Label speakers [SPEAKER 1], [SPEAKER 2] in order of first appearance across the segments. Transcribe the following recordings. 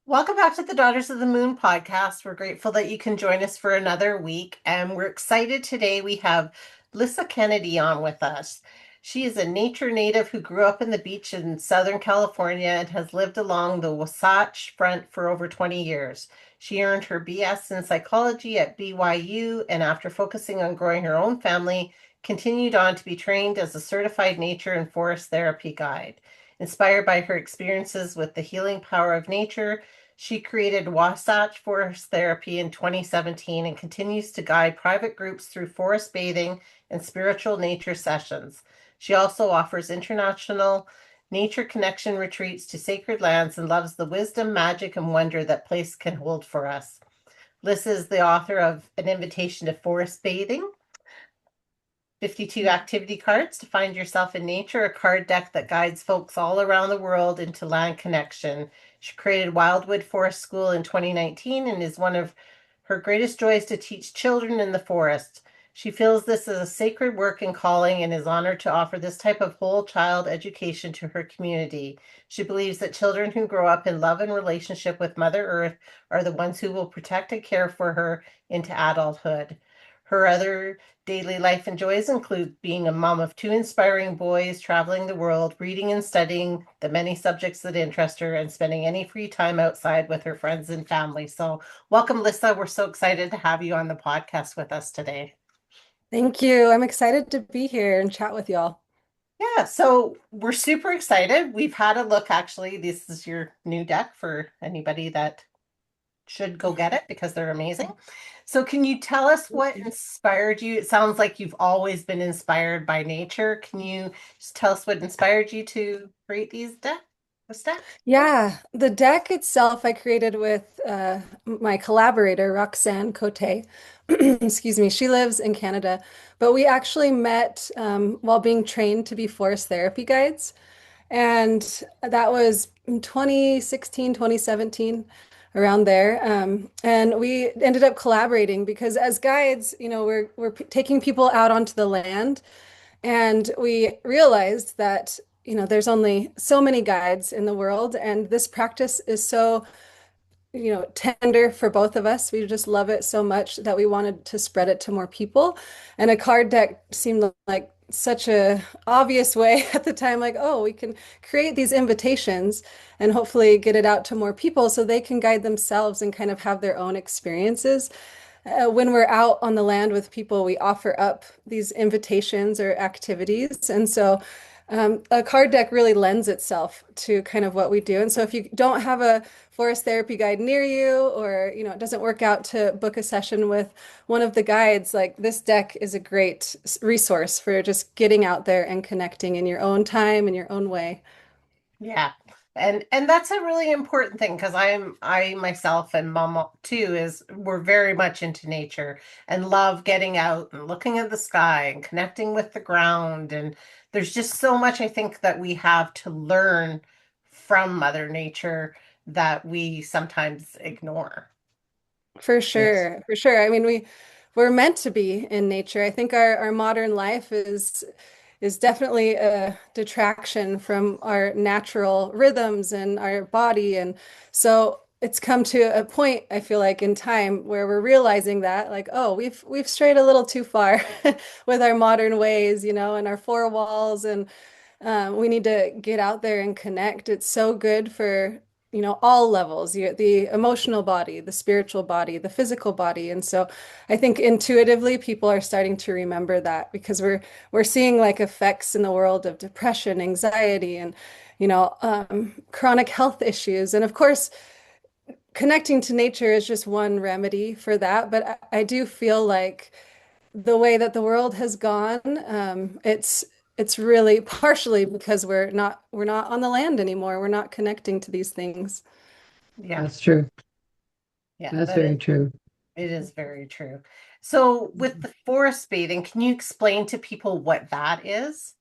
[SPEAKER 1] Welcome back to the Daughters of the Moon podcast. We're grateful that you can join us for another week. And we're excited today. We have Lissa Kennedy on with us. She is a nature native who grew up in the beach in Southern California and has lived along the Wasatch Front for over 20 years. She earned her BS in psychology at BYU and after focusing on growing her own family, continued on to be trained as a certified nature and forest therapy guide. Inspired by her experiences with the healing power of nature, she created Wasatch Forest Therapy in 2017 and continues to guide private groups through forest bathing and spiritual nature sessions. She also offers international nature connection retreats to sacred lands and loves the wisdom, magic, and wonder that place can hold for us. Liz is the author of An Invitation to Forest Bathing, 52 activity cards to find yourself in nature, a card deck that guides folks all around the world into land connection. She created Wildwood Forest School in 2019 and is one of her greatest joys to teach children in the forest. She feels this is a sacred work and calling and is honored to offer this type of whole child education to her community. She believes that children who grow up in love and relationship with Mother Earth are the ones who will protect and care for her into adulthood. Her other daily life and joys include being a mom of two inspiring boys, traveling the world, reading and studying the many subjects that interest her, and spending any free time outside with her friends and family. So, welcome, Lissa. We're so excited to have you on the podcast with us today.
[SPEAKER 2] Thank you. I'm excited to be here and chat with y'all.
[SPEAKER 1] Yeah, so we're super excited. We've had a look, actually. This is your new deck for anybody that should go get it because they're amazing. So, can you tell us what inspired you? It sounds like you've always been inspired by nature. Can you just tell us what inspired you to create this deck?
[SPEAKER 2] Yeah, the deck itself I created with my collaborator, Roxanne Cote. Excuse me, she lives in Canada, but we actually met while being trained to be forest therapy guides. And that was in 2016, 2017, around there. And we ended up collaborating because as guides, we're taking people out onto the land. And we realized that, there's only so many guides in the world, and this practice is so, tender for both of us. We just love it so much that we wanted to spread it to more people. And a card deck seemed like such a obvious way at the time, like, oh, we can create these invitations and hopefully get it out to more people so they can guide themselves and kind of have their own experiences. When we're out on the land with people, we offer up these invitations or activities. And so a card deck really lends itself to kind of what we do. And so if you don't have a forest therapy guide near you, or it doesn't work out to book a session with one of the guides, like this deck is a great resource for just getting out there and connecting in your own time, in your own way.
[SPEAKER 1] Yeah. And that's a really important thing because I myself and mom too is we're very much into nature and love getting out and looking at the sky and connecting with the ground. And there's just so much I think that we have to learn from Mother Nature that we sometimes ignore.
[SPEAKER 2] For
[SPEAKER 1] Yes.
[SPEAKER 2] sure, for sure. I mean, we're meant to be in nature. I think our modern life is definitely a detraction from our natural rhythms and our body. And so it's come to a point, I feel like, in time where we're realizing that, like, oh, we've strayed a little too far with our modern ways, and our four walls, and we need to get out there and connect. It's so good for, all levels, the emotional body, the spiritual body, the physical body. And so I think intuitively people are starting to remember that because we're seeing like effects in the world of depression, anxiety, and chronic health issues. And of course, connecting to nature is just one remedy for that. But I do feel like the way that the world has gone, it's really partially because we're not on the land anymore. We're not connecting to these things.
[SPEAKER 1] Yeah.
[SPEAKER 3] That's true.
[SPEAKER 1] Yeah,
[SPEAKER 3] That's very true.
[SPEAKER 1] it is very true. So with the forest bathing, can you explain to people what that is?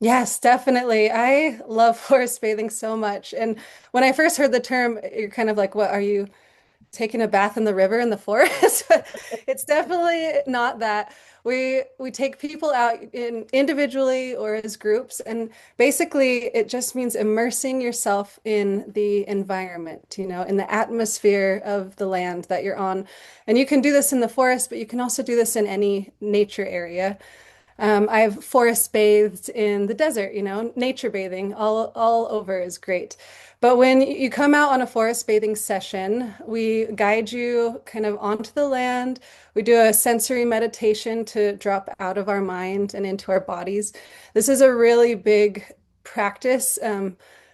[SPEAKER 2] Yes, definitely. I love forest bathing so much. And when I first heard the term, you're kind of like, what are you taking a bath in the river in the forest. But it's definitely not that. We take people out in individually or as groups, and basically it just means immersing yourself in the environment, in the atmosphere of the land that you're on. And you can do this in the forest, but you can also do this in any nature area. I've forest bathed in the desert, nature bathing all over is great. But when you come out on a forest bathing session, we guide you kind of onto the land. We do a sensory meditation to drop out of our mind and into our bodies. This is a really big practice.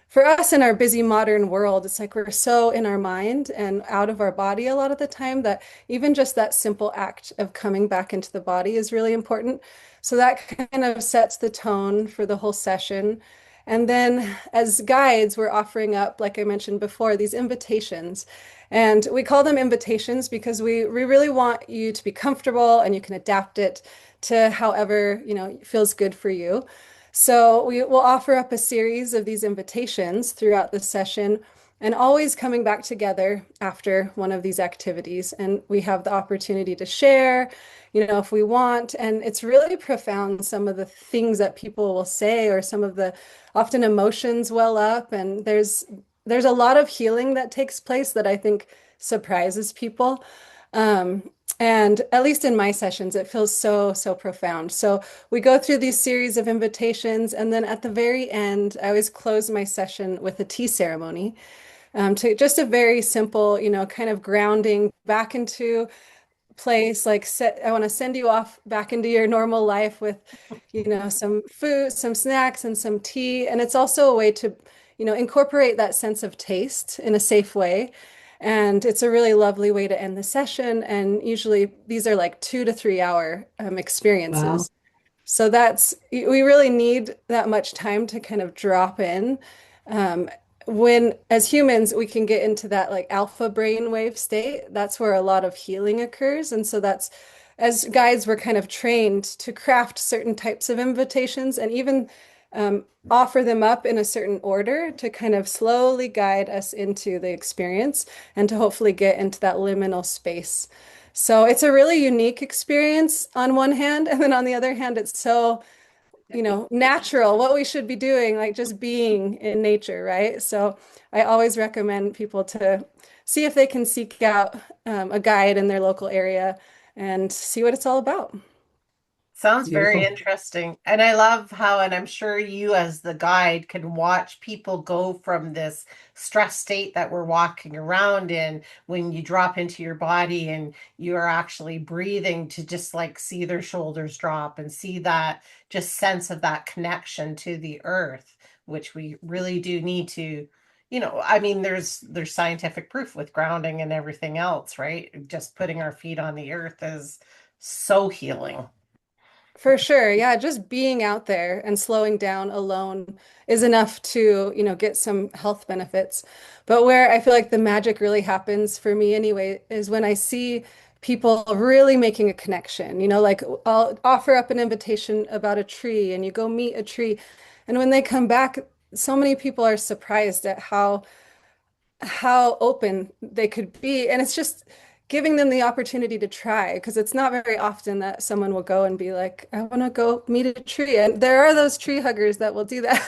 [SPEAKER 2] For us in our busy modern world, it's like we're so in our mind and out of our body a lot of the time that even just that simple act of coming back into the body is really important. So that kind of sets the tone for the whole session. And then as guides, we're offering up, like I mentioned before, these invitations. And we call them invitations because we really want you to be comfortable and you can adapt it to however, feels good for you. So we will offer up a series of these invitations throughout the session and always coming back together after one of these activities. And we have the opportunity to share, if we want. And it's really profound, some of the things that people will say or some of the often emotions well up. And there's a lot of healing that takes place that I think surprises people. And at least in my sessions, it feels so, so profound. So we go through these series of invitations, and then at the very end, I always close my session with a tea ceremony, to just a very simple, kind of grounding back into place. Like I want to send you off back into your normal life with, some food, some snacks, and some tea. And it's also a way to, incorporate that sense of taste in a safe way. And it's a really lovely way to end the session. And usually these are like 2 to 3 hour
[SPEAKER 3] Wow.
[SPEAKER 2] experiences. So we really need that much time to kind of drop in. Um, when, as humans, we can get into that like alpha brainwave state, that's where a lot of healing occurs. And so as guides, we're kind of trained to craft certain types of invitations and even offer them up in a certain order to kind of slowly guide us into the experience and to hopefully get into that liminal space. So it's a really unique experience on one hand, and then on the other hand, it's so, natural, what we should be doing, like just being in nature, right? So I always recommend people to see if they can seek out a guide in their local area and see what it's all about.
[SPEAKER 1] Sounds very
[SPEAKER 3] Beautiful.
[SPEAKER 1] interesting. And I love how, and I'm sure you as the guide can watch people go from this stress state that we're walking around in when you drop into your body and you are actually breathing to just like see their shoulders drop and see that just sense of that connection to the earth, which we really do need to, I mean, there's scientific proof with grounding and everything else, right? Just putting our feet on the earth is so healing.
[SPEAKER 2] For sure. Yeah, just being out there and slowing down alone is enough to, get some health benefits. But where I feel like the magic really happens for me anyway is when I see people really making a connection. Like I'll offer up an invitation about a tree and you go meet a tree. And when they come back, so many people are surprised at how open they could be. And it's just giving them the opportunity to try, because it's not very often that someone will go and be like, I want to go meet a tree. And there are those tree huggers that will do that.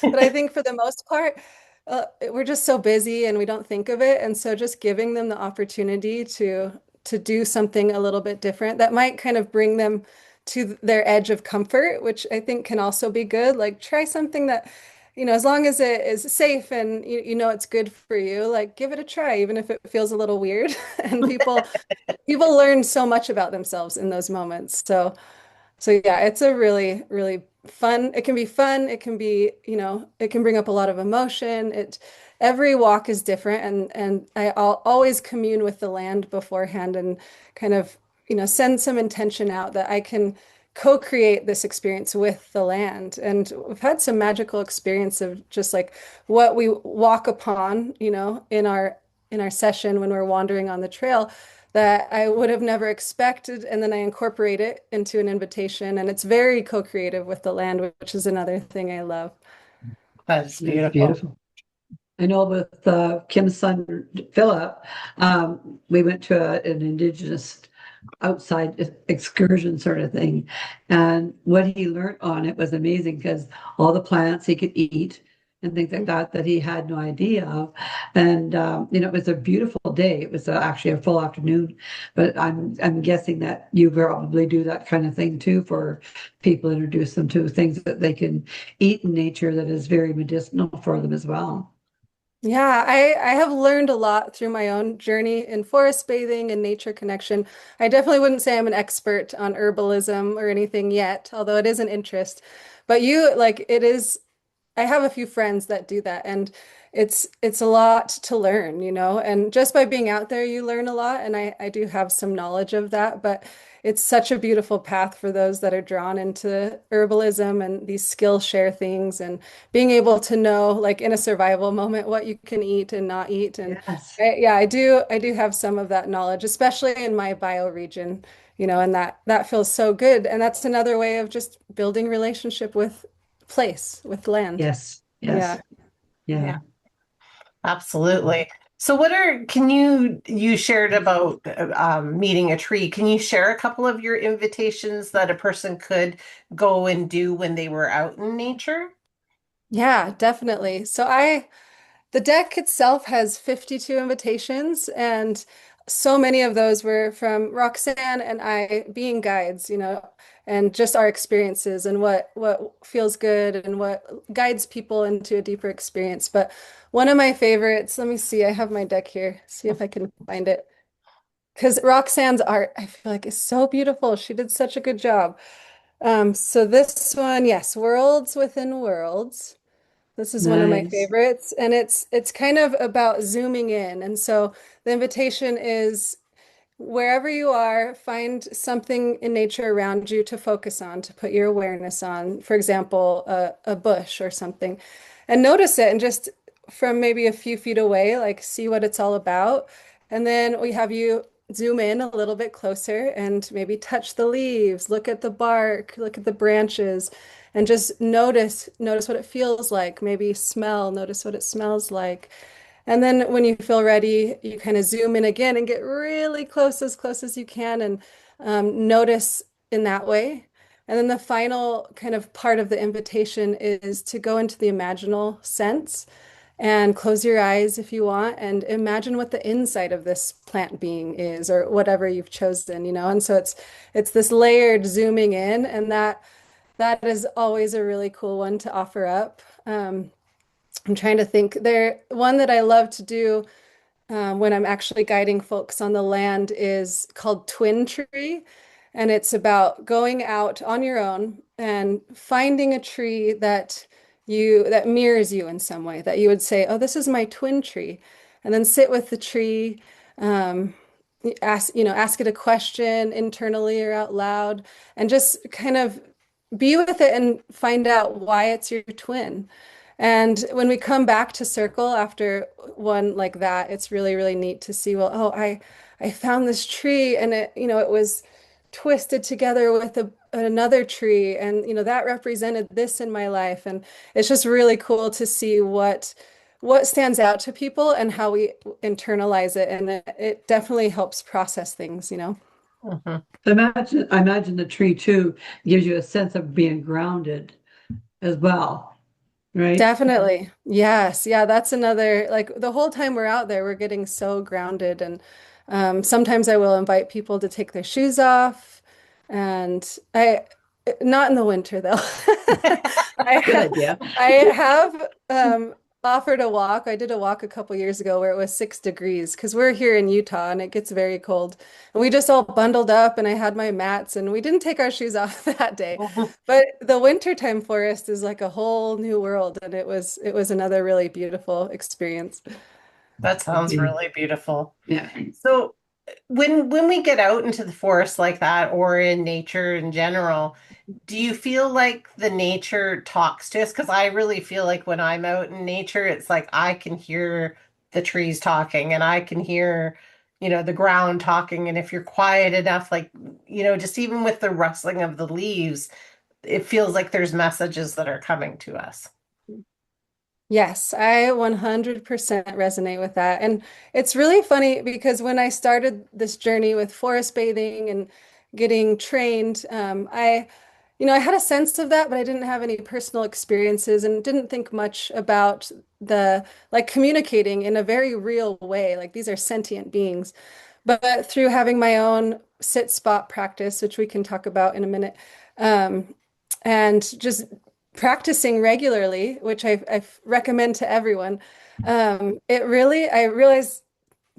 [SPEAKER 2] But I think for the most part, we're just so busy and we don't think of it. And so just giving them the opportunity to do something a little bit different that might kind of bring them to their edge of comfort, which I think can also be good. Like try something that, as long as it is safe and you know it's good for you, like give it a try, even if it feels a little weird. And people learn so much about themselves in those moments. So yeah, it's a really, really fun. It can be fun. It can be, it can bring up a lot of emotion. Every walk is different, and I'll always commune with the land beforehand and kind of, send some intention out that I can co-create this experience with the land. And we've had some magical experience of just like what we walk upon, in our session when we're wandering on the trail that I would have never expected. And then I incorporate it into an invitation. And it's very co-creative with the land, which is another thing I love.
[SPEAKER 1] That's
[SPEAKER 3] That's
[SPEAKER 1] beautiful.
[SPEAKER 3] beautiful. I know with Kim's son Philip, we went to an indigenous outside excursion sort of thing. And what he learned on it was amazing because all the plants he could eat and things like that that he had no idea of. And it was a beautiful day. It was actually a full afternoon, but I'm guessing that you probably do that kind of thing too for people, introduce them to things that they can eat in nature that is very medicinal for them as well.
[SPEAKER 2] Yeah, I have learned a lot through my own journey in forest bathing and nature connection. I definitely wouldn't say I'm an expert on herbalism or anything yet, although it is an interest. But you, like, it is. I have a few friends that do that, and it's a lot to learn, and just by being out there you learn a lot, and I do have some knowledge of that, but it's such a beautiful path for those that are drawn into herbalism and these skill share things and being able to know, like in a survival moment, what you can eat and not eat. And
[SPEAKER 3] Yes.
[SPEAKER 2] yeah, I do have some of that knowledge, especially in my bioregion, and that feels so good. And that's another way of just building relationship with place, with land.
[SPEAKER 3] Yes.
[SPEAKER 2] Yeah.
[SPEAKER 3] Yes.
[SPEAKER 1] Yeah,
[SPEAKER 3] Yeah.
[SPEAKER 1] absolutely. So you shared about meeting a tree. Can you share a couple of your invitations that a person could go and do when they were out in nature?
[SPEAKER 2] Yeah, definitely. The deck itself has 52 invitations, and so many of those were from Roxanne and I being guides, and just our experiences and what feels good and what guides people into a deeper experience. But one of my favorites, let me see, I have my deck here, see if I can find it. Because Roxanne's art, I feel like, is so beautiful. She did such a good job. So this one, yes, Worlds Within Worlds. This is one of my
[SPEAKER 3] Nice.
[SPEAKER 2] favorites, and it's kind of about zooming in. And so the invitation is wherever you are, find something in nature around you to focus on, to put your awareness on. For example, a bush or something, and notice it, and just from maybe a few feet away, like see what it's all about. And then we have you zoom in a little bit closer and maybe touch the leaves, look at the bark, look at the branches, and just notice what it feels like. Maybe smell, notice what it smells like. And then when you feel ready, you kind of zoom in again and get really close as you can, and notice in that way. And then the final kind of part of the invitation is to go into the imaginal sense and close your eyes if you want and imagine what the inside of this plant being is or whatever you've chosen, And so it's this layered zooming in, and that is always a really cool one to offer up. I'm trying to think. One that I love to do when I'm actually guiding folks on the land is called Twin Tree. And it's about going out on your own and finding a tree that mirrors you in some way, that you would say, oh, this is my twin tree. And then sit with the tree, um, ask it a question internally or out loud, and just kind of be with it and find out why it's your twin. And when we come back to circle after one like that, it's really, really neat to see, well, oh, I found this tree and it was twisted together with another tree, and that represented this in my life. And it's just really cool to see what stands out to people and how we internalize it. And it definitely helps process things.
[SPEAKER 1] Mhm.
[SPEAKER 3] I imagine the tree too gives you a sense of being grounded as well, right?
[SPEAKER 2] Definitely. Yes. Yeah, that's another, like the whole time we're out there, we're getting so grounded. And sometimes I will invite people to take their shoes off. And not in the winter though.
[SPEAKER 3] Good
[SPEAKER 2] I,
[SPEAKER 3] idea.
[SPEAKER 2] I have offered a walk. I did a walk a couple years ago where it was 6 degrees because we're here in Utah and it gets very cold. And we just all bundled up and I had my mats and we didn't take our shoes off that day.
[SPEAKER 1] Mhm.
[SPEAKER 2] But the wintertime forest is like a whole new world, and it was another really beautiful experience.
[SPEAKER 1] That sounds
[SPEAKER 3] Okay.
[SPEAKER 1] really beautiful.
[SPEAKER 3] Yeah.
[SPEAKER 1] So when we get out into the forest like that or in nature in general, do you feel like the nature talks to us? Because I really feel like when I'm out in nature, it's like I can hear the trees talking and I can hear, the ground talking. And if you're quiet enough, like, just even with the rustling of the leaves, it feels like there's messages that are coming to us.
[SPEAKER 2] Yes, I 100% resonate with that. And it's really funny because when I started this journey with forest bathing and getting trained, I had a sense of that, but I didn't have any personal experiences and didn't think much about the like communicating in a very real way. Like these are sentient beings. But through having my own sit spot practice, which we can talk about in a minute, um, and just practicing regularly, which I recommend to everyone, I realized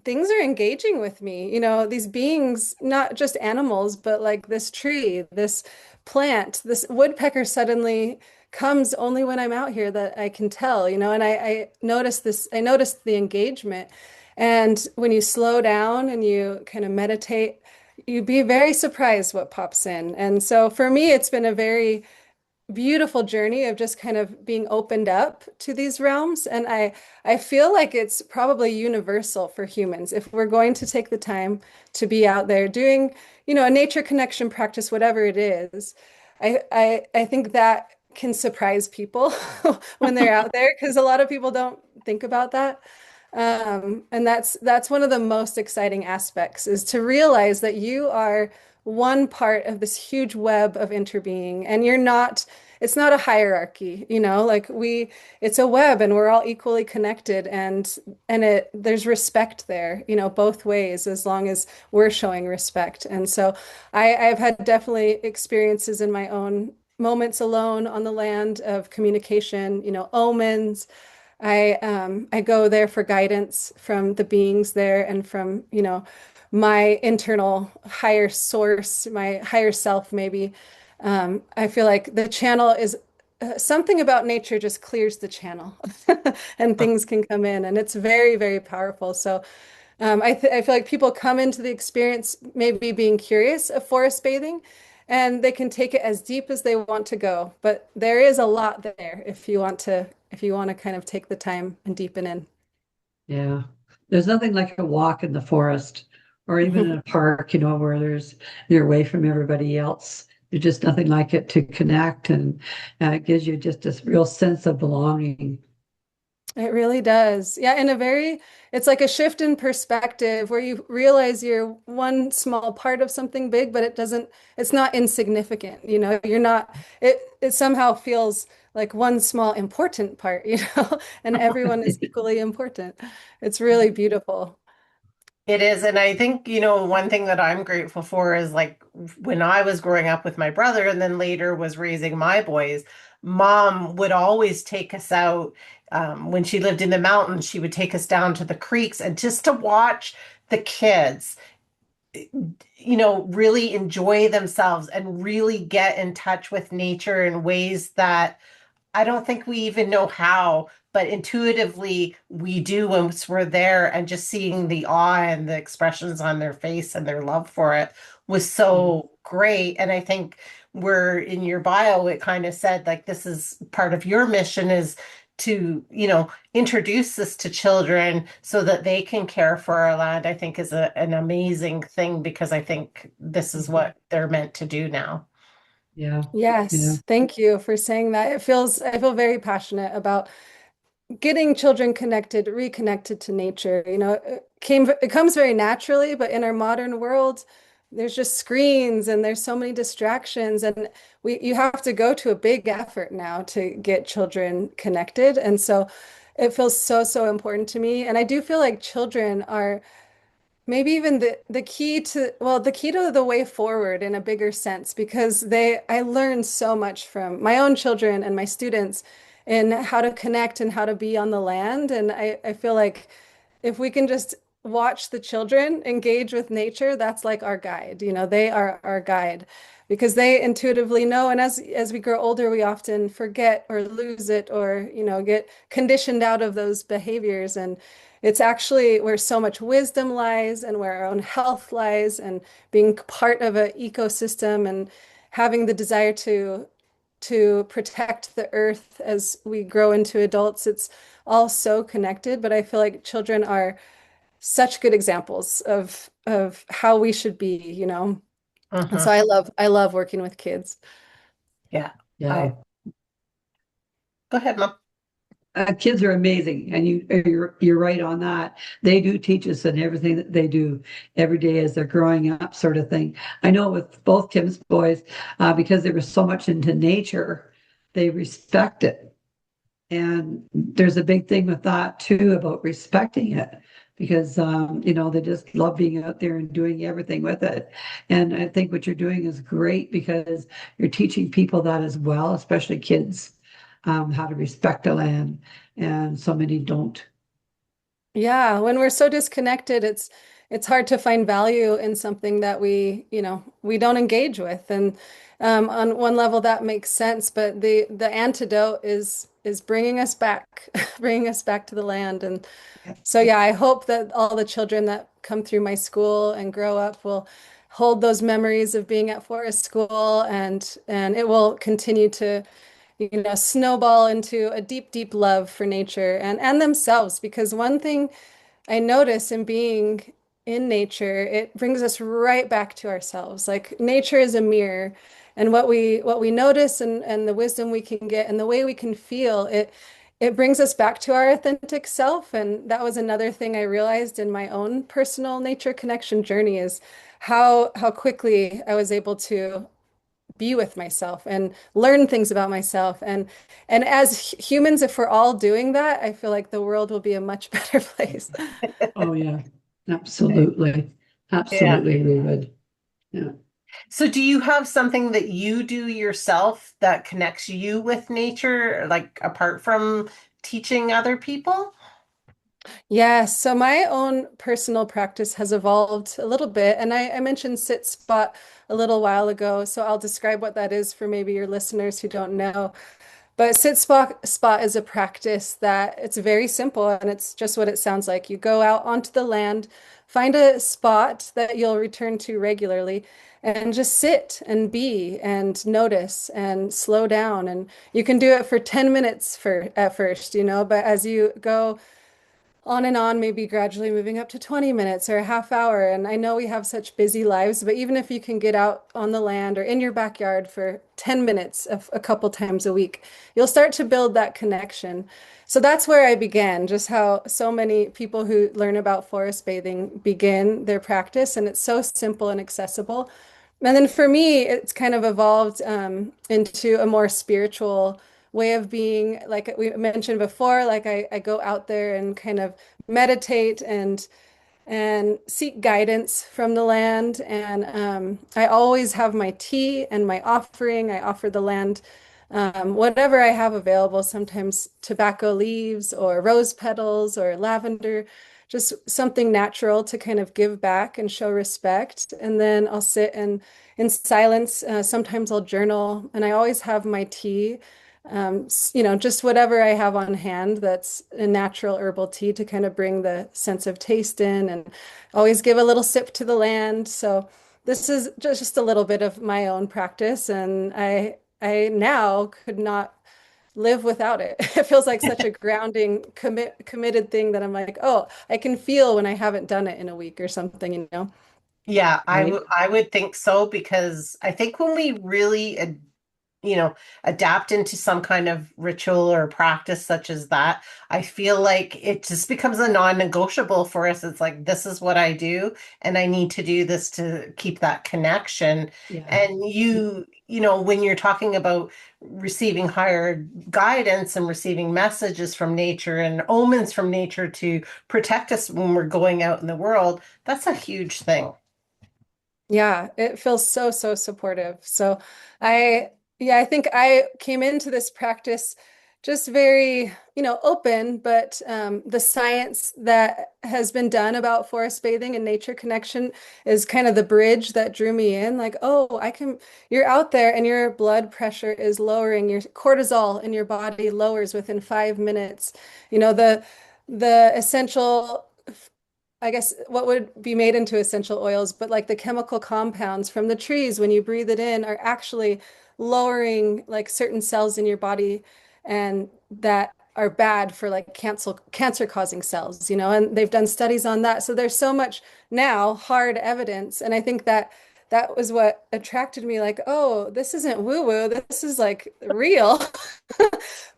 [SPEAKER 2] things are engaging with me. These beings, not just animals, but like this tree, this plant, this woodpecker suddenly comes only when I'm out here that I can tell, and I noticed the engagement. And when you slow down and you kind of meditate, you'd be very surprised what pops in. And so for me, it's been a very beautiful journey of just kind of being opened up to these realms. And I feel like it's probably universal for humans. If we're going to take the time to be out there doing, a nature connection practice, whatever it is, I think that can surprise people when they're out there because a lot of people don't think about that. And that's one of the most exciting aspects is to realize that you are one part of this huge web of interbeing, and it's not a hierarchy, it's a web and we're all equally connected, and there's respect there, both ways, as long as we're showing respect. And so I've had definitely experiences in my own moments alone on the land of communication, omens. I go there for guidance from the beings there and from, my internal higher source, my higher self, maybe. I feel like the channel is something about nature just clears the channel and things can come in, and it's very, very powerful. So I feel like people come into the experience maybe being curious of forest bathing, and they can take it as deep as they want to go. But there is a lot there if you want to kind of take the time and deepen in.
[SPEAKER 3] Yeah. There's nothing like a walk in the forest or even in a park, where you're away from everybody else. There's just nothing like it to connect, and it gives you just this real sense of belonging.
[SPEAKER 2] It really does. Yeah, it's like a shift in perspective where you realize you're one small part of something big, but it's not insignificant. It somehow feels like one small important part, and everyone is equally important. It's really beautiful.
[SPEAKER 1] It is. And I think, one thing that I'm grateful for is like when I was growing up with my brother and then later was raising my boys, mom would always take us out. When she lived in the mountains, she would take us down to the creeks and just to watch the kids, really enjoy themselves and really get in touch with nature in ways that I don't think we even know how, but intuitively we do once we're there, and just seeing the awe and the expressions on their face and their love for it was so great. And I think we're in your bio, it kind of said like this is part of your mission is to, introduce this to children so that they can care for our land. I think is an amazing thing because I think this is
[SPEAKER 3] Mhm.
[SPEAKER 1] what they're meant to do now.
[SPEAKER 3] Yeah. Yeah.
[SPEAKER 2] Yes, thank you for saying that. I feel very passionate about getting children connected, reconnected to nature. It comes very naturally, but in our modern world, there's just screens and there's so many distractions, and you have to go to a big effort now to get children connected. And so it feels so, so important to me. And I do feel like children are maybe even the key to the way forward in a bigger sense, because I learned so much from my own children and my students in how to connect and how to be on the land. And I feel like if we can just watch the children engage with nature, that's like our guide. They are our guide because they intuitively know. And as we grow older, we often forget or lose it or, get conditioned out of those behaviors. And it's actually where so much wisdom lies and where our own health lies, and being part of an ecosystem and having the desire to protect the earth as we grow into adults. It's all so connected, but I feel like children are such good examples of how we should be. And so
[SPEAKER 1] Hmm.
[SPEAKER 2] I love working with kids.
[SPEAKER 1] Yeah.
[SPEAKER 3] Yeah.
[SPEAKER 1] I Go ahead, Mom.
[SPEAKER 3] kids are amazing, and you're right on that. They do teach us, and everything that they do every day as they're growing up, sort of thing. I know with both Kim's boys, because they were so much into nature, they respect it. And there's a big thing with that too about respecting it because they just love being out there and doing everything with it. And I think what you're doing is great because you're teaching people that as well, especially kids, how to respect the land. And so many don't.
[SPEAKER 2] Yeah, when we're so disconnected, it's hard to find value in something that we don't engage with. And on one level that makes sense, but the antidote is bringing us back, bringing us back to the land. And so yeah, I hope that all the children that come through my school and grow up will hold those memories of being at forest school, and it will continue to snowball into a deep, deep love for nature and themselves. Because one thing I notice in being in nature, it brings us right back to ourselves. Like nature is a mirror, and what we notice and the wisdom we can get and the way we can feel it brings us back to our authentic self. And that was another thing I realized in my own personal nature connection journey is how quickly I was able to be with myself and learn things about myself. And as humans, if we're all doing that, I feel like the world will be a much better place.
[SPEAKER 3] Oh, yeah, absolutely.
[SPEAKER 1] Yeah.
[SPEAKER 3] Absolutely, we would. Yeah.
[SPEAKER 1] So do you have something that you do yourself that connects you with nature, like apart from teaching other people?
[SPEAKER 2] Yeah, so my own personal practice has evolved a little bit. And I mentioned sit spot a little while ago. So I'll describe what that is for maybe your listeners who don't know. But sit spot is a practice that it's very simple and it's just what it sounds like. You go out onto the land, find a spot that you'll return to regularly, and just sit and be and notice and slow down. And you can do it for 10 minutes at first, but as you go on and on, maybe gradually moving up to 20 minutes or a half hour. And I know we have such busy lives, but even if you can get out on the land or in your backyard for 10 minutes a couple times a week, you'll start to build that connection. So that's where I began, just how so many people who learn about forest bathing begin their practice. And it's so simple and accessible. And then for me, it's kind of evolved into a more spiritual way of being. Like we mentioned before, like I go out there and kind of meditate and seek guidance from the land. And I always have my tea and my offering. I offer the land whatever I have available, sometimes tobacco leaves or rose petals or lavender, just something natural to kind of give back and show respect. And then I'll sit and in silence. Sometimes I'll journal, and I always have my tea. Just whatever I have on hand that's a natural herbal tea to kind of bring the sense of taste in and always give a little sip to the land. So this is just a little bit of my own practice, and I now could not live without it. It feels like such a grounding, committed thing that I'm like, oh, I can feel when I haven't done it in a week or something.
[SPEAKER 1] Yeah,
[SPEAKER 3] Right.
[SPEAKER 1] I would think so because I think when we really you know, adapt into some kind of ritual or practice such as that, I feel like it just becomes a non-negotiable for us. It's like, this is what I do, and I need to do this to keep that connection.
[SPEAKER 3] Yeah.
[SPEAKER 1] And when you're talking about receiving higher guidance and receiving messages from nature and omens from nature to protect us when we're going out in the world, that's a huge thing.
[SPEAKER 2] Yeah, it feels so, so supportive. So I, yeah, I think I came into this practice just very, open, but the science that has been done about forest bathing and nature connection is kind of the bridge that drew me in. Like, oh, you're out there and your blood pressure is lowering, your cortisol in your body lowers within 5 minutes. The essential I guess what would be made into essential oils, but like the chemical compounds from the trees when you breathe it in are actually lowering like certain cells in your body and that are bad for like cancer causing cells, and they've done studies on that. So there's so much now hard evidence. And I think that that was what attracted me, like, oh, this isn't woo-woo, this is like real.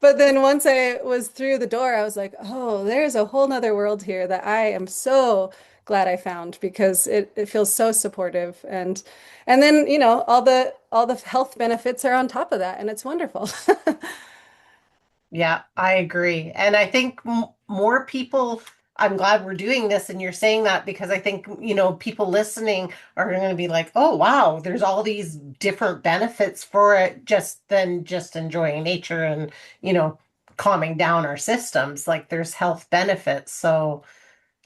[SPEAKER 2] But then once I was through the door, I was like, oh, there's a whole nother world here that I am so glad I found because it feels so supportive. And then, all the health benefits are on top of that, and it's wonderful.
[SPEAKER 1] Yeah, I agree. And I think m more people, I'm glad we're doing this and you're saying that because I think, people listening are going to be like, oh, wow, there's all these different benefits for it just than just enjoying nature and, you know, calming down our systems. Like there's health benefits. So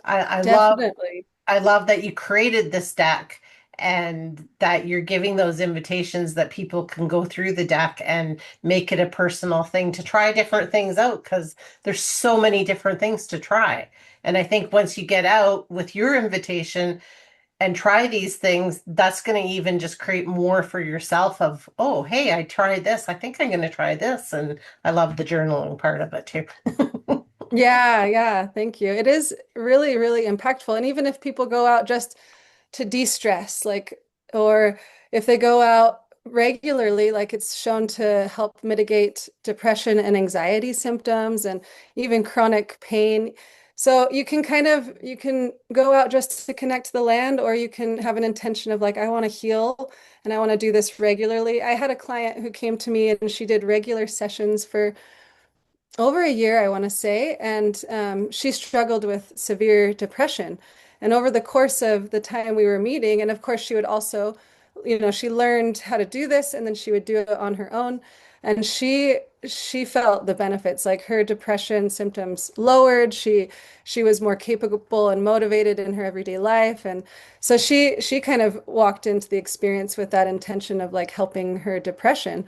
[SPEAKER 1] I love
[SPEAKER 2] Definitely.
[SPEAKER 1] I love that you created this deck and that you're giving those invitations that people can go through the deck and make it a personal thing to try different things out because there's so many different things to try. And I think once you get out with your invitation and try these things, that's going to even just create more for yourself of, oh, hey, I tried this. I think I'm going to try this. And I love the journaling part of it too.
[SPEAKER 2] Yeah, yeah, thank you. It is really, really impactful. And even if people go out just to de-stress, like, or if they go out regularly, like it's shown to help mitigate depression and anxiety symptoms and even chronic pain. So you can go out just to connect to the land, or you can have an intention of like, I want to heal and I want to do this regularly. I had a client who came to me and she did regular sessions for over a year, I want to say, and she struggled with severe depression. And over the course of the time we were meeting, and of course, she would also, she learned how to do this, and then she would do it on her own. And she felt the benefits, like her depression symptoms lowered. She was more capable and motivated in her everyday life, and so she kind of walked into the experience with that intention of like helping her depression.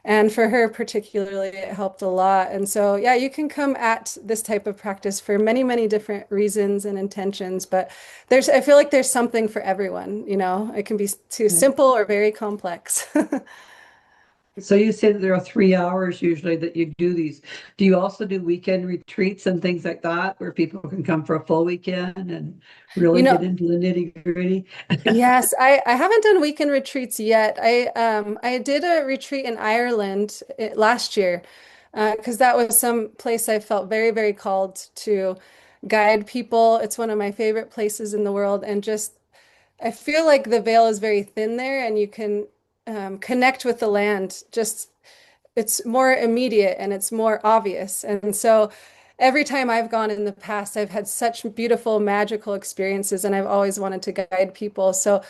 [SPEAKER 2] And for her particularly, it helped a lot. And so, yeah, you can come at this type of practice for many, many different reasons and intentions. But I feel like there's something for everyone, it can be too simple or very complex.
[SPEAKER 3] So you said that there are 3 hours usually that you do these. Do you also do weekend retreats and things like that where people can come for a full weekend and
[SPEAKER 2] You
[SPEAKER 3] really get
[SPEAKER 2] know,
[SPEAKER 3] into the nitty-gritty?
[SPEAKER 2] yes, I haven't done weekend retreats yet. I did a retreat in Ireland last year because that was some place I felt very, very called to guide people. It's one of my favorite places in the world, and just I feel like the veil is very thin there, and you can connect with the land. Just it's more immediate and it's more obvious. And so every time I've gone in the past, I've had such beautiful, magical experiences, and I've always wanted to guide people. So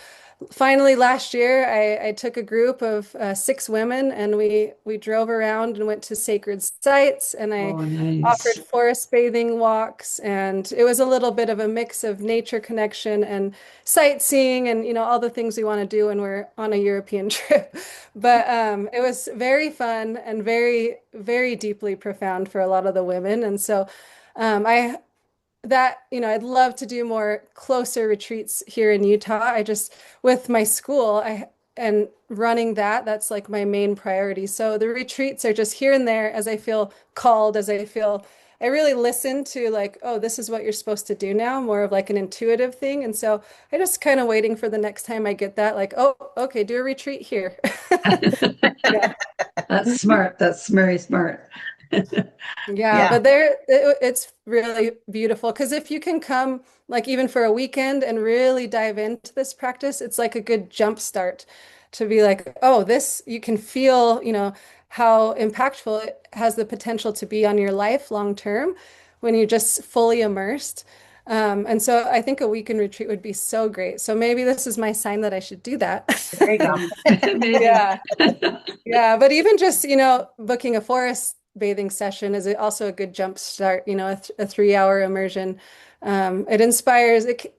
[SPEAKER 2] finally last year I took a group of 6 women, and we drove around and went to sacred sites, and I
[SPEAKER 3] Oh,
[SPEAKER 2] offered
[SPEAKER 3] nice.
[SPEAKER 2] forest bathing walks, and it was a little bit of a mix of nature connection and sightseeing and all the things we want to do when we're on a European trip. But it was very fun and very, very deeply profound for a lot of the women. And so I that, I'd love to do more closer retreats here in Utah. I just, with my school, and running that's like my main priority. So the retreats are just here and there as I feel called, I really listen to like, oh, this is what you're supposed to do now, more of like an intuitive thing. And so I just kind of waiting for the next time I get that, like, oh, okay, do a retreat here. Yeah.
[SPEAKER 3] That's smart. That's very smart.
[SPEAKER 2] Yeah,
[SPEAKER 1] Yeah.
[SPEAKER 2] but it's really beautiful because if you can come like even for a weekend and really dive into this practice, it's like a good jump start to be like, oh, this you can feel, how impactful it has the potential to be on your life long term when you're just fully immersed. And so I think a weekend retreat would be so great. So maybe this is my sign that I should do that.
[SPEAKER 1] There you go.
[SPEAKER 3] Maybe.
[SPEAKER 2] Yeah. Yeah, but even just, booking a forest bathing session is also a good jump start, a 3 hour immersion. It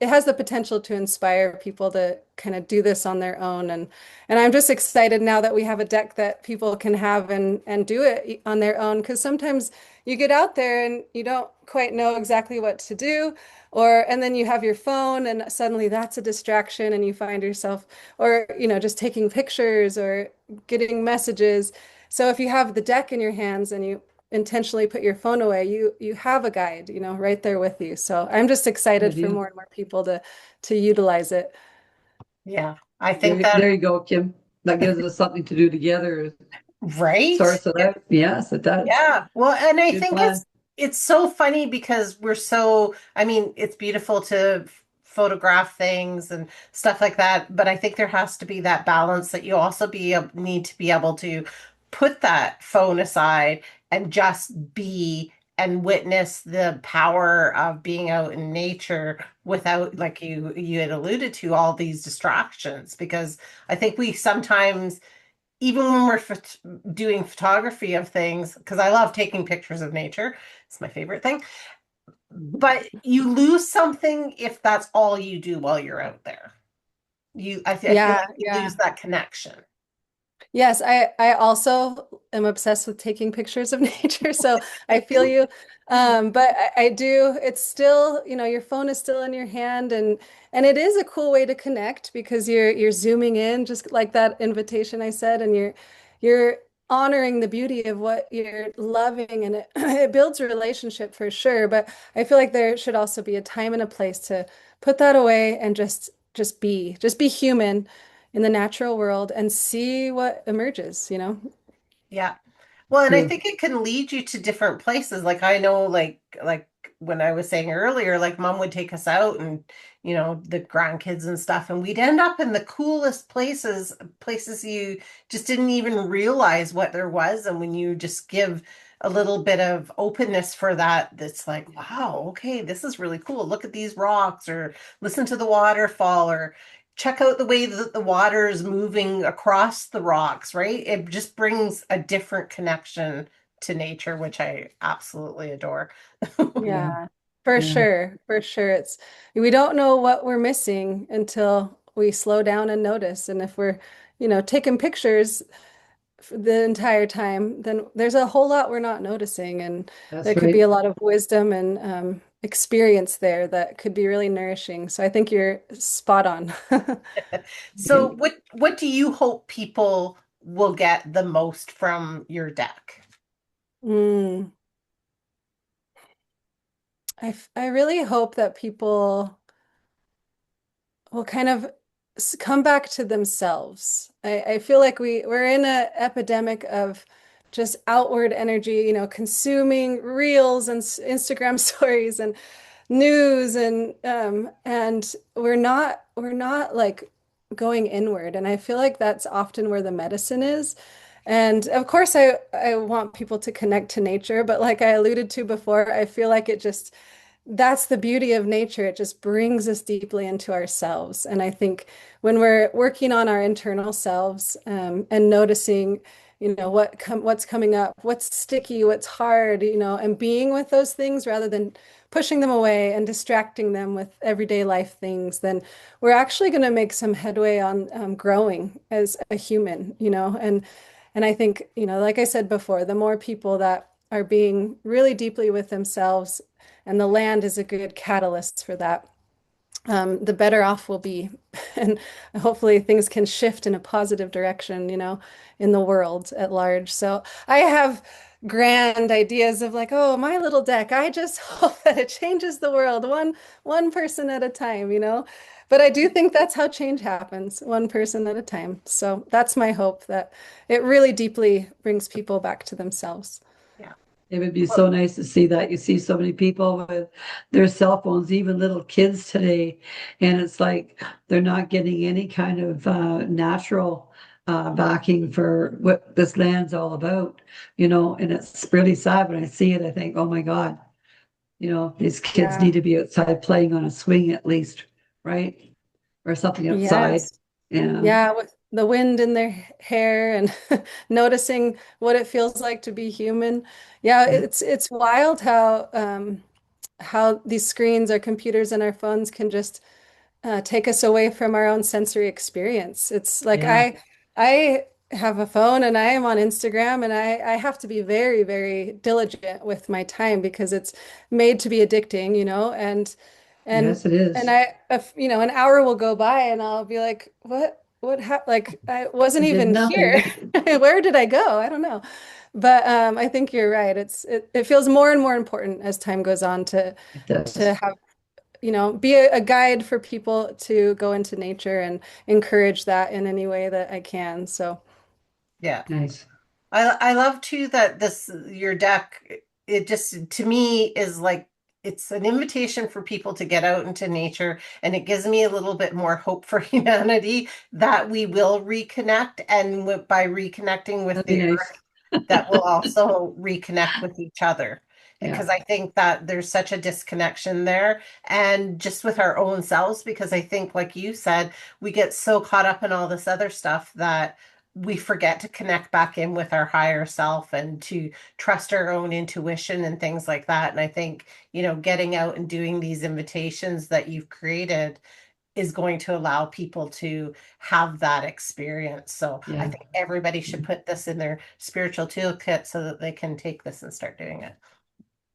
[SPEAKER 2] has the potential to inspire people to kind of do this on their own. And I'm just excited now that we have a deck that people can have and do it on their own. Because sometimes you get out there and you don't quite know exactly what to do. And then you have your phone and suddenly that's a distraction and you find yourself, or, just taking pictures or getting messages. So if you have the deck in your hands and you intentionally put your phone away, you have a guide, right there with you. So I'm just
[SPEAKER 3] I
[SPEAKER 2] excited for
[SPEAKER 3] do.
[SPEAKER 2] more and more people to utilize it.
[SPEAKER 1] Yeah. I think that,
[SPEAKER 3] There you go, Kim. That gives us something to do together.
[SPEAKER 1] right?
[SPEAKER 3] Source it out. Yes, it does.
[SPEAKER 1] Yeah. Well, and I
[SPEAKER 3] Good
[SPEAKER 1] think
[SPEAKER 3] plan.
[SPEAKER 1] it's so funny because we're so, I mean, it's beautiful to photograph things and stuff like that, but I think there has to be that balance that you also need to be able to put that phone aside and just be and witness the power of being out in nature without, like you had alluded to, all these distractions. Because I think we sometimes, even when we're doing photography of things, because I love taking pictures of nature, it's my favorite thing. But you lose something if that's all you do while you're out there. I feel
[SPEAKER 2] Yeah,
[SPEAKER 1] like you
[SPEAKER 2] yeah.
[SPEAKER 1] lose that connection.
[SPEAKER 2] Yes, I also am obsessed with taking pictures of nature, so I feel you. But I do, it's still, your phone is still in your hand, and it is a cool way to connect because you're zooming in, just like that invitation I said, and you're honoring the beauty of what you're loving, and it it builds a relationship for sure. But I feel like there should also be a time and a place to put that away and just be human in the natural world and see what emerges.
[SPEAKER 1] Yeah. Well, and I
[SPEAKER 3] True.
[SPEAKER 1] think it can lead you to different places. Like I know, like when I was saying earlier, like mom would take us out and the grandkids and stuff, and we'd end up in the coolest places, places you just didn't even realize what there was. And when you just give a little bit of openness for that, that's like, wow, okay, this is really cool. Look at these rocks, or listen to the waterfall, or check out the way that the water is moving across the rocks, right? It just brings a different connection to nature, which I absolutely adore.
[SPEAKER 3] Yeah.
[SPEAKER 2] Yeah, for
[SPEAKER 3] Yeah.
[SPEAKER 2] sure. For sure. We don't know what we're missing until we slow down and notice. And if we're taking pictures for the entire time, then there's a whole lot we're not noticing. And
[SPEAKER 3] That's
[SPEAKER 2] there could be
[SPEAKER 3] right.
[SPEAKER 2] a lot of wisdom and experience there that could be really nourishing. So I think you're spot on.
[SPEAKER 1] So what do you hope people will get the most from your deck?
[SPEAKER 2] Mm. I really hope that people will kind of come back to themselves. I feel like we're in an epidemic of just outward energy, consuming reels and Instagram stories and news and we're not like going inward. And I feel like that's often where the medicine is. And of course I want people to connect to nature, but like I alluded to before, I feel like that's the beauty of nature. It just brings us deeply into ourselves. And I think when we're working on our internal selves, and noticing, what's coming up, what's sticky, what's hard, and being with those things rather than pushing them away and distracting them with everyday life things, then we're actually going to make some headway on growing as a human, and I think, like I said before, the more people that are being really deeply with themselves, and the land is a good catalyst for that, the better off we'll be. And hopefully things can shift in a positive direction, in the world at large. So I have grand ideas of like, oh, my little deck. I just hope that it changes the world one person at a time. But I do think that's how change happens, one person at a time. So that's my hope, that it really deeply brings people back to themselves.
[SPEAKER 1] Yeah.
[SPEAKER 3] It would be so nice to see that. You see so many people with their cell phones, even little kids today, and it's like they're not getting any kind of natural backing for what this land's all about. And it's really sad when I see it. I think, oh my God, these kids
[SPEAKER 2] Yeah.
[SPEAKER 3] need to be outside playing on a swing at least, right? Or something outside.
[SPEAKER 2] Yes.
[SPEAKER 3] Yeah.
[SPEAKER 2] Yeah, with the wind in their hair and noticing what it feels like to be human. Yeah,
[SPEAKER 3] Yeah.
[SPEAKER 2] it's wild how these screens, our computers and our phones can just take us away from our own sensory experience. It's like
[SPEAKER 3] Yeah.
[SPEAKER 2] I have a phone and I am on Instagram, and I have to be very, very diligent with my time because it's made to be addicting, and
[SPEAKER 3] Yes, it is.
[SPEAKER 2] an hour will go by and I'll be like, what like I wasn't
[SPEAKER 3] I did
[SPEAKER 2] even here.
[SPEAKER 3] nothing.
[SPEAKER 2] Where did I go? I don't know. But I think you're right. It feels more and more important as time goes on to
[SPEAKER 3] It does.
[SPEAKER 2] to have be a guide for people to go into nature and encourage that in any way that I can. So,
[SPEAKER 1] Yeah.
[SPEAKER 3] Nice.
[SPEAKER 1] I love too that this your deck, it just to me is like it's an invitation for people to get out into nature, and it gives me a little bit more hope for humanity that we will reconnect, and by reconnecting with
[SPEAKER 3] That'd be
[SPEAKER 1] the
[SPEAKER 3] nice.
[SPEAKER 1] that will also reconnect with each other.
[SPEAKER 3] Yeah.
[SPEAKER 1] Because I think that there's such a disconnection there, and just with our own selves, because I think, like you said, we get so caught up in all this other stuff that we forget to connect back in with our higher self and to trust our own intuition and things like that. And I think, getting out and doing these invitations that you've created is going to allow people to have that experience. So I
[SPEAKER 3] Yeah.
[SPEAKER 1] think everybody should put this in their spiritual toolkit so that they can take this and start doing it.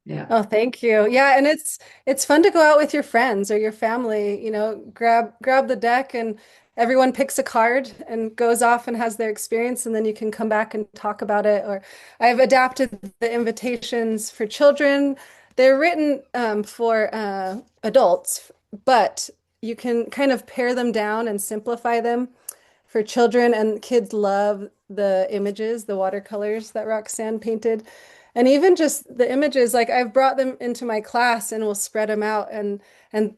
[SPEAKER 3] Yeah.
[SPEAKER 2] oh, thank you. Yeah, and it's fun to go out with your friends or your family, grab the deck and everyone picks a card and goes off and has their experience and then you can come back and talk about it. Or I've adapted the invitations for children. They're written for adults, but you can kind of pare them down and simplify them for children, and kids love the images, the watercolors that Roxanne painted. And even just the images, like I've brought them into my class and we'll spread them out and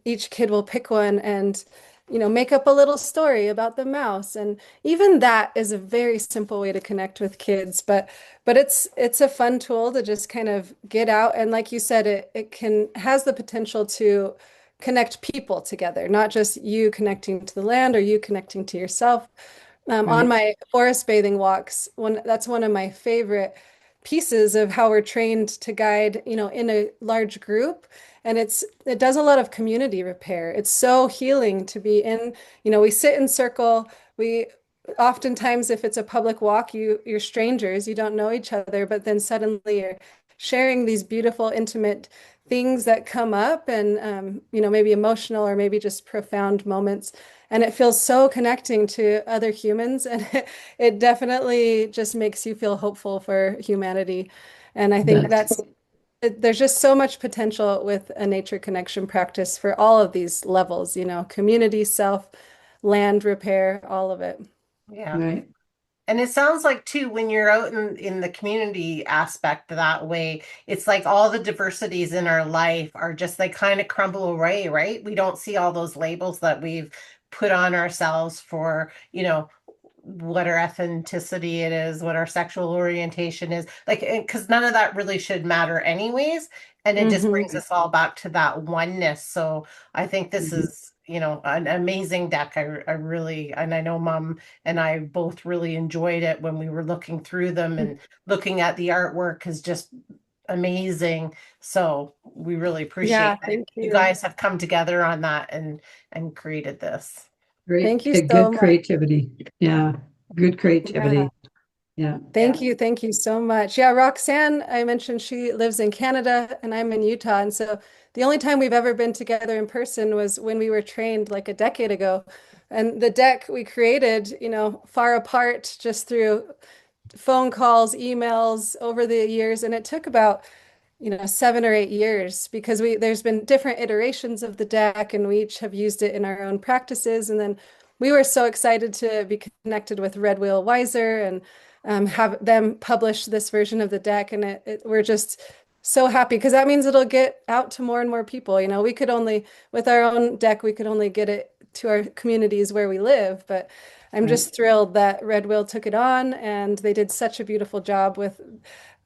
[SPEAKER 2] each kid will pick one and make up a little story about the mouse. And even that is a very simple way to connect with kids, but it's a fun tool to just kind of get out, and like you said, it can has the potential to connect people together, not just you connecting to the land or you connecting to yourself. On
[SPEAKER 3] Right.
[SPEAKER 2] my forest bathing walks, that's one of my favorite pieces of how we're trained to guide, in a large group. And it does a lot of community repair. It's so healing to be in, we sit in circle. We oftentimes, if it's a public walk, you're strangers, you don't know each other, but then suddenly you're sharing these beautiful, intimate things that come up and maybe emotional or maybe just profound moments, and it feels so connecting to other humans, and it definitely just makes you feel hopeful for humanity. And I think
[SPEAKER 3] That's
[SPEAKER 2] there's just so much potential with a nature connection practice for all of these levels, community, self, land repair, all of it.
[SPEAKER 1] Yeah.
[SPEAKER 3] right.
[SPEAKER 1] And it sounds like too, when you're out in the community aspect that way, it's like all the diversities in our life are just they kind of crumble away, right? We don't see all those labels that we've put on ourselves for, what our ethnicity it is, what our sexual orientation is, like, because none of that really should matter anyways. And it just
[SPEAKER 2] Hmm.
[SPEAKER 1] brings us all back to that oneness. So I think this
[SPEAKER 3] Mhm.
[SPEAKER 1] is, an amazing deck. I really, and I know Mom and I both really enjoyed it when we were looking through them, and looking at the artwork is just amazing. So we really appreciate
[SPEAKER 2] Yeah,
[SPEAKER 1] that
[SPEAKER 2] thank
[SPEAKER 1] you
[SPEAKER 2] you.
[SPEAKER 1] guys have come together on that and created this.
[SPEAKER 2] Thank
[SPEAKER 3] Great.
[SPEAKER 2] you so
[SPEAKER 3] Good
[SPEAKER 2] much.
[SPEAKER 3] creativity. Yeah. Good
[SPEAKER 2] Yeah.
[SPEAKER 3] creativity. Yeah.
[SPEAKER 1] Yeah.
[SPEAKER 2] Thank you. Thank you so much. Yeah, Roxanne, I mentioned she lives in Canada and I'm in Utah. And so the only time we've ever been together in person was when we were trained like a decade ago. And the deck we created, far apart just through phone calls, emails over the years. And it took about 7 or 8 years because there's been different iterations of the deck and we each have used it in our own practices. And then we were so excited to be connected with Red Wheel Wiser and have them publish this version of the deck. And we're just so happy because that means it'll get out to more and more people. We could only, with our own deck, we could only get it to our communities where we live. But I'm
[SPEAKER 3] Right.
[SPEAKER 2] just thrilled that Red Wheel took it on and they did such a beautiful job with,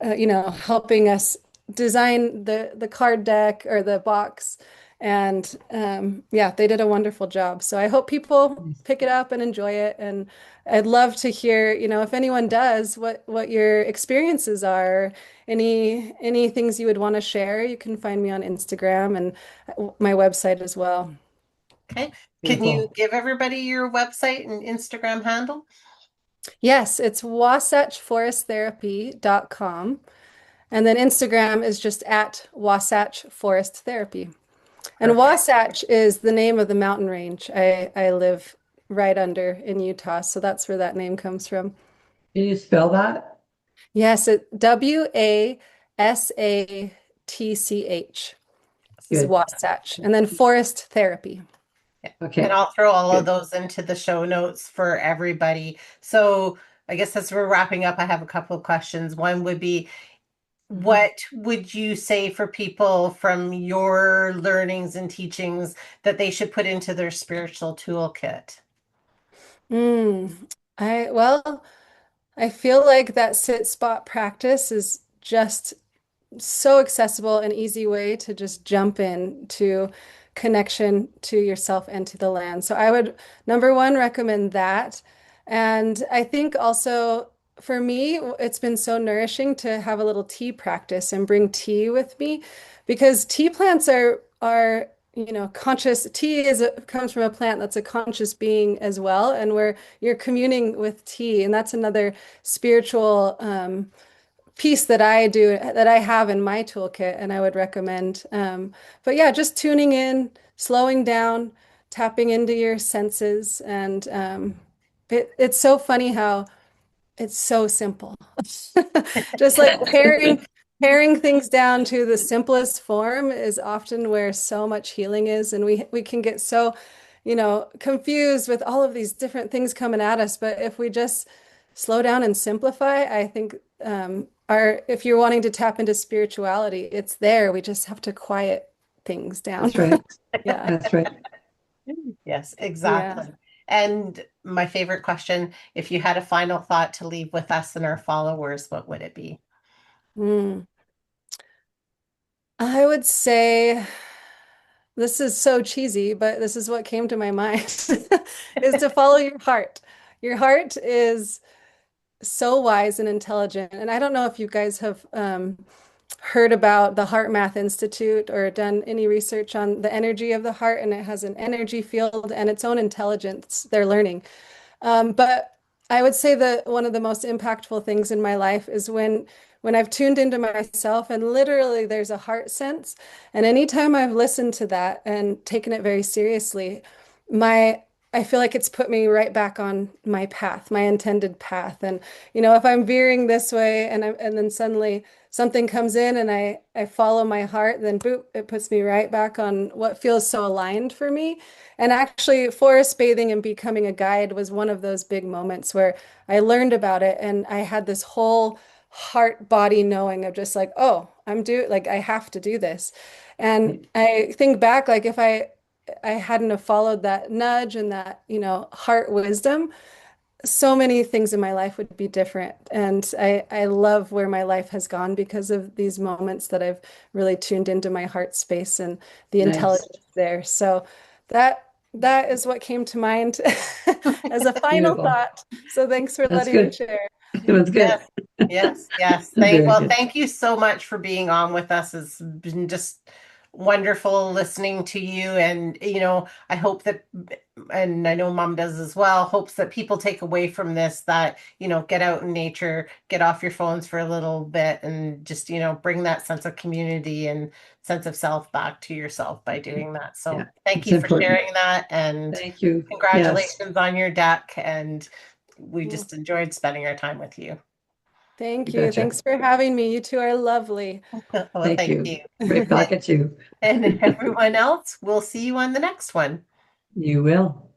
[SPEAKER 2] helping us design the card deck or the box. And yeah, they did a wonderful job. So I hope people pick it up and enjoy it. And I'd love to hear, if anyone does, what your experiences are, any things you would want to share. You can find me on Instagram and my website as well.
[SPEAKER 1] Okay. Can you
[SPEAKER 3] Beautiful.
[SPEAKER 1] give everybody your website and Instagram handle?
[SPEAKER 2] Yes, it's wasatchforesttherapy.com. And then Instagram is just at Wasatch Forest Therapy. And
[SPEAKER 1] Perfect.
[SPEAKER 2] Wasatch is the name of the mountain range I live right under in Utah. So that's where that name comes from.
[SPEAKER 3] Can you spell that?
[SPEAKER 2] Yes, it Wasatch. is
[SPEAKER 3] Good.
[SPEAKER 2] Wasatch. And then Forest Therapy.
[SPEAKER 1] And
[SPEAKER 3] Okay.
[SPEAKER 1] I'll throw all of
[SPEAKER 3] Good.
[SPEAKER 1] those into the show notes for everybody. So I guess as we're wrapping up, I have a couple of questions. One would be,
[SPEAKER 2] Mhm.
[SPEAKER 1] what would you say for people from your learnings and teachings that they should put into their spiritual toolkit?
[SPEAKER 2] Mm. Well, I feel like that sit spot practice is just so accessible and easy way to just jump in to connection to yourself and to the land. So I would, number one, recommend that. And I think also for me, it's been so nourishing to have a little tea practice and bring tea with me because tea plants are conscious. Tea comes from a plant that's a conscious being as well, and where you're communing with tea, and that's another spiritual piece that I do that I have in my toolkit and I would recommend. But yeah, just tuning in, slowing down, tapping into your senses. And it's so funny how it's so simple. Just like paring things down to the simplest form is often where so much healing is. And we can get so, confused with all of these different things coming at us. But if we just slow down and simplify, I think if you're wanting to tap into spirituality, it's there. We just have to quiet things down.
[SPEAKER 3] That's right.
[SPEAKER 2] Yeah.
[SPEAKER 3] That's right.
[SPEAKER 1] Yes,
[SPEAKER 2] Yeah.
[SPEAKER 1] exactly. And my favorite question, if you had a final thought to leave with us and our followers, what would it be?
[SPEAKER 2] Mm. I would say this is so cheesy, but this is what came to my mind is to follow your heart. Your heart is so wise and intelligent. And I don't know if you guys have heard about the Heart Math Institute or done any research on the energy of the heart, and it has an energy field and its own intelligence they're learning. But I would say that one of the most impactful things in my life is when I've tuned into myself and literally there's a heart sense. And anytime I've listened to that and taken it very seriously, my I feel like it's put me right back on my path, my intended path. And if I'm veering this way and then suddenly something comes in and I follow my heart, then boop, it puts me right back on what feels so aligned for me. And actually, forest bathing and becoming a guide was one of those big moments where I learned about it and I had this whole heart body knowing of just like, oh, like I have to do this. And I think back, like if I hadn't have followed that nudge and that, heart wisdom, so many things in my life would be different. And I love where my life has gone because of these moments that I've really tuned into my heart space and the
[SPEAKER 3] Nice.
[SPEAKER 2] intelligence there. So that is what came to mind as a final
[SPEAKER 3] Beautiful.
[SPEAKER 2] thought. So thanks for
[SPEAKER 3] That's
[SPEAKER 2] letting me
[SPEAKER 3] good.
[SPEAKER 2] share.
[SPEAKER 3] It was good.
[SPEAKER 1] Yes, yes, yes.
[SPEAKER 3] Very
[SPEAKER 1] Well,
[SPEAKER 3] good.
[SPEAKER 1] thank you so much for being on with us. It's been just wonderful listening to you. And, I hope that, and I know Mom does as well, hopes that people take away from this that, get out in nature, get off your phones for a little bit and just, bring that sense of community and sense of self back to yourself by doing that.
[SPEAKER 3] Yeah,
[SPEAKER 1] So thank
[SPEAKER 3] it's
[SPEAKER 1] you for
[SPEAKER 3] important.
[SPEAKER 1] sharing that and
[SPEAKER 3] Thank you. Yes,
[SPEAKER 1] congratulations on your deck. And we
[SPEAKER 2] Well,
[SPEAKER 1] just enjoyed spending our time with you.
[SPEAKER 3] you
[SPEAKER 2] thank you.
[SPEAKER 3] betcha.
[SPEAKER 2] Thanks for having me. You two are lovely.
[SPEAKER 1] Well,
[SPEAKER 3] Thank
[SPEAKER 1] thank you.
[SPEAKER 3] you. Right back at you.
[SPEAKER 1] And everyone else, we'll see you on the next one.
[SPEAKER 3] You will.